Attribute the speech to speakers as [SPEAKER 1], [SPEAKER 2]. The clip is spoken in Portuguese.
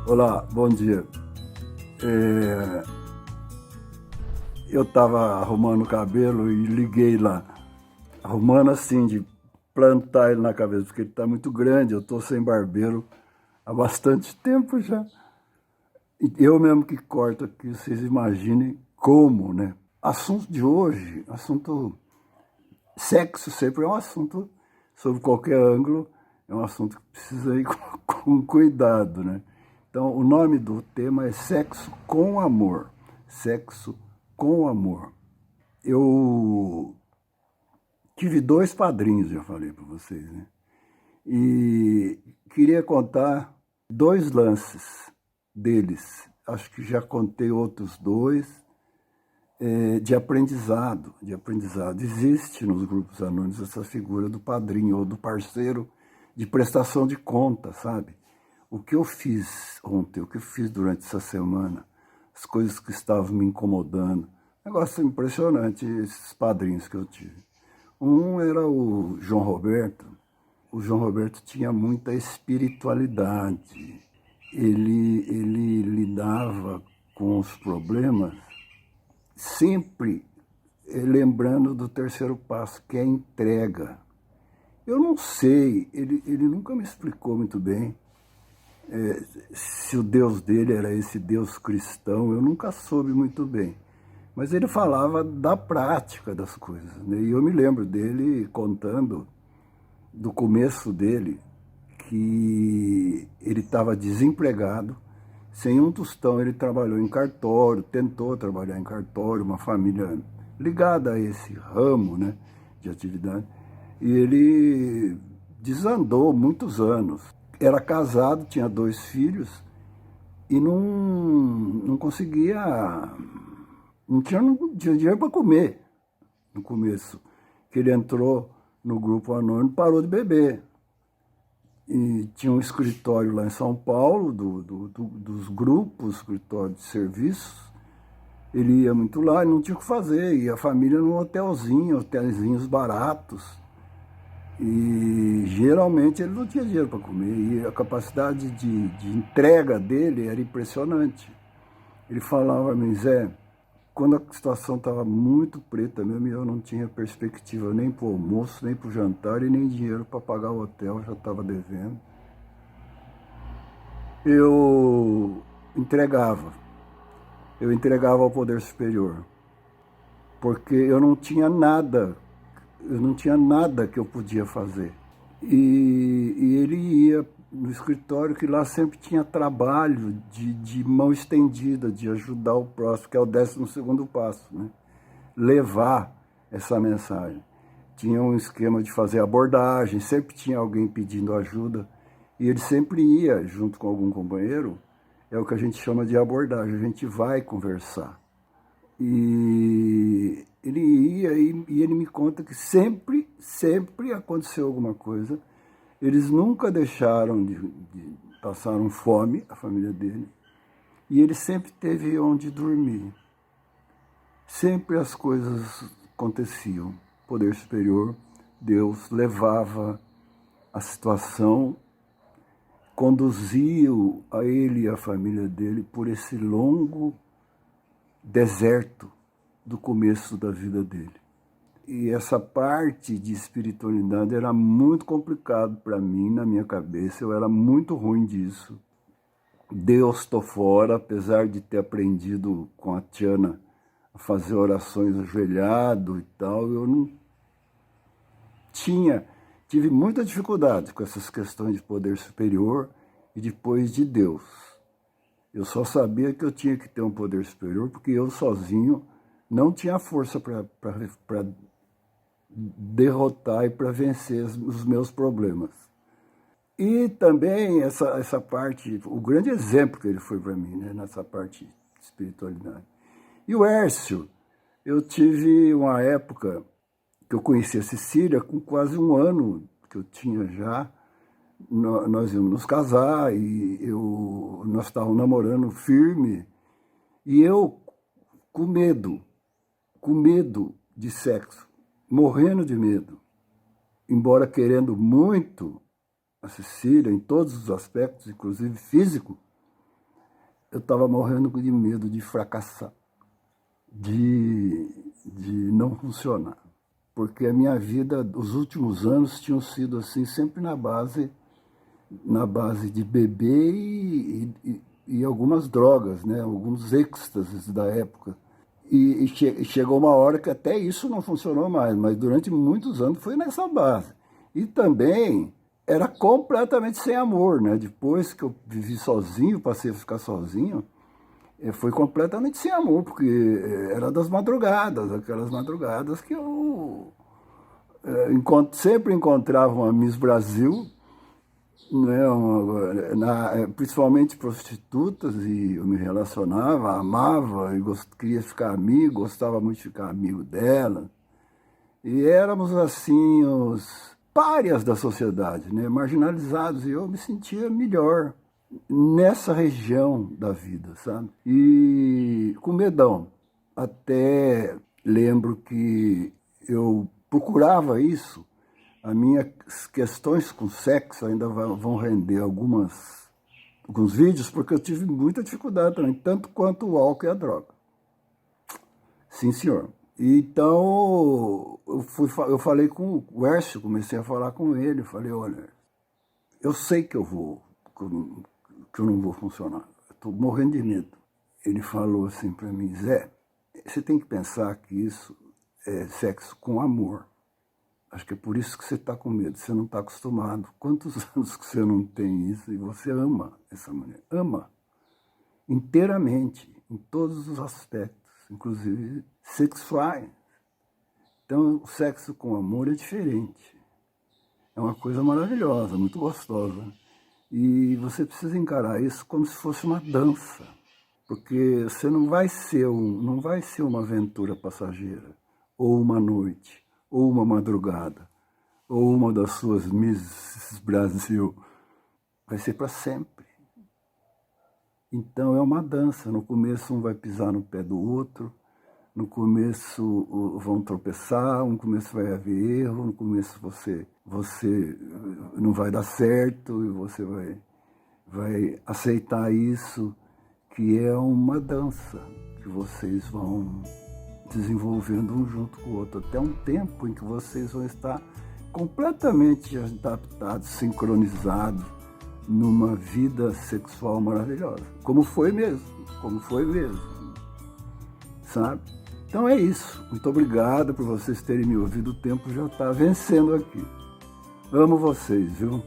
[SPEAKER 1] Olá, bom dia. Eu estava arrumando o cabelo e liguei lá. Arrumando assim, de plantar ele na cabeça, porque ele está muito grande. Eu estou sem barbeiro há bastante tempo já. E eu mesmo que corto aqui, vocês imaginem como, né? Assunto de hoje, assunto sexo sempre é um assunto, sob qualquer ângulo, é um assunto que precisa ir com cuidado, né? Então, o nome do tema é Sexo com Amor. Sexo com Amor. Eu tive dois padrinhos, já falei para vocês, né? E queria contar dois lances deles. Acho que já contei outros dois, de aprendizado, de aprendizado. Existe nos grupos anônimos essa figura do padrinho ou do parceiro de prestação de conta, sabe? O que eu fiz ontem, o que eu fiz durante essa semana, as coisas que estavam me incomodando. Negócio impressionante, esses padrinhos que eu tive. Um era o João Roberto. O João Roberto tinha muita espiritualidade. Ele lidava com os problemas sempre lembrando do terceiro passo, que é a entrega. Eu não sei, ele nunca me explicou muito bem se o Deus dele era esse Deus cristão, eu nunca soube muito bem. Mas ele falava da prática das coisas, né? E eu me lembro dele contando do começo dele, que ele estava desempregado, sem um tostão. Ele trabalhou em cartório, tentou trabalhar em cartório, uma família ligada a esse ramo, né, de atividade. E ele desandou muitos anos. Era casado, tinha dois filhos e não conseguia, não tinha dinheiro para comer no começo. Que ele entrou no grupo anônimo, parou de beber. E tinha um escritório lá em São Paulo, dos grupos, escritório de serviços. Ele ia muito lá e não tinha o que fazer. E a família num hotelzinho, hotelzinhos baratos. E geralmente ele não tinha dinheiro para comer. E a capacidade de entrega dele era impressionante. Ele falava a mim, Zé, quando a situação estava muito preta mesmo, e eu não tinha perspectiva nem para o almoço, nem para o jantar e nem dinheiro para pagar o hotel, já estava devendo. Eu entregava, eu entregava ao poder superior, porque eu não tinha nada que eu podia fazer. E ele ia no escritório, que lá sempre tinha trabalho de mão estendida, de ajudar o próximo, que é o 12º passo, né? Levar essa mensagem. Tinha um esquema de fazer abordagem, sempre tinha alguém pedindo ajuda, e ele sempre ia junto com algum companheiro. É o que a gente chama de abordagem, a gente vai conversar. E ele ia e ele me conta que sempre aconteceu alguma coisa. Eles nunca deixaram de passaram fome, a família dele, e ele sempre teve onde dormir. Sempre as coisas aconteciam. Poder superior, Deus, levava a situação, conduziu a ele e a família dele por esse longo deserto do começo da vida dele. E essa parte de espiritualidade era muito complicado para mim, na minha cabeça. Eu era muito ruim disso. Deus, estou fora, apesar de ter aprendido com a Tiana a fazer orações ajoelhado e tal, eu não tive muita dificuldade com essas questões de poder superior e depois de Deus. Eu só sabia que eu tinha que ter um poder superior, porque eu sozinho não tinha força para derrotar e para vencer os meus problemas. E também essa parte, o grande exemplo que ele foi para mim, né, nessa parte de espiritualidade. E o Hércio, eu tive uma época que eu conheci a Cecília com quase um ano que eu tinha já. Nós íamos nos casar e nós estávamos namorando firme. E eu com medo de sexo, morrendo de medo. Embora querendo muito a Cecília em todos os aspectos, inclusive físico, eu estava morrendo de medo de fracassar, de não funcionar. Porque a minha vida, os últimos anos tinham sido assim, sempre na base de beber e algumas drogas, né? Alguns êxtases da época. E chegou uma hora que até isso não funcionou mais, mas durante muitos anos foi nessa base. E também era completamente sem amor, né? Depois que eu vivi sozinho, passei a ficar sozinho, foi completamente sem amor, porque era das madrugadas, aquelas madrugadas que eu sempre encontrava uma Miss Brasil, né, principalmente prostitutas, e eu me relacionava, amava, e queria ficar amigo, gostava muito de ficar amigo dela. E éramos assim os párias da sociedade, né, marginalizados, e eu me sentia melhor nessa região da vida, sabe? E com medão. Até lembro que eu procurava isso. As minhas questões com sexo ainda vão render alguns vídeos, porque eu tive muita dificuldade também, tanto quanto o álcool e a droga. Sim, senhor. Então, eu falei com o Hércio, comecei a falar com ele, falei, olha, eu sei que eu não vou funcionar, estou morrendo de medo. Ele falou assim para mim, Zé, você tem que pensar que isso é sexo com amor. Acho que é por isso que você está com medo, você não está acostumado. Quantos anos que você não tem isso e você ama essa mulher? Ama. Inteiramente, em todos os aspectos, inclusive sexuais. Então, o sexo com amor é diferente. É uma coisa maravilhosa, muito gostosa. E você precisa encarar isso como se fosse uma dança. Porque você não vai ser uma aventura passageira, ou uma noite, ou uma madrugada, ou uma das suas Miss Brasil. Vai ser para sempre. Então é uma dança. No começo um vai pisar no pé do outro, no começo vão tropeçar, no começo vai haver erro, no começo você não vai dar certo e você vai aceitar isso, que é uma dança que vocês vão desenvolvendo um junto com o outro, até um tempo em que vocês vão estar completamente adaptados, sincronizados, numa vida sexual maravilhosa, como foi mesmo, sabe? Então é isso, muito obrigado por vocês terem me ouvido, o tempo já está vencendo aqui. Amo vocês, viu?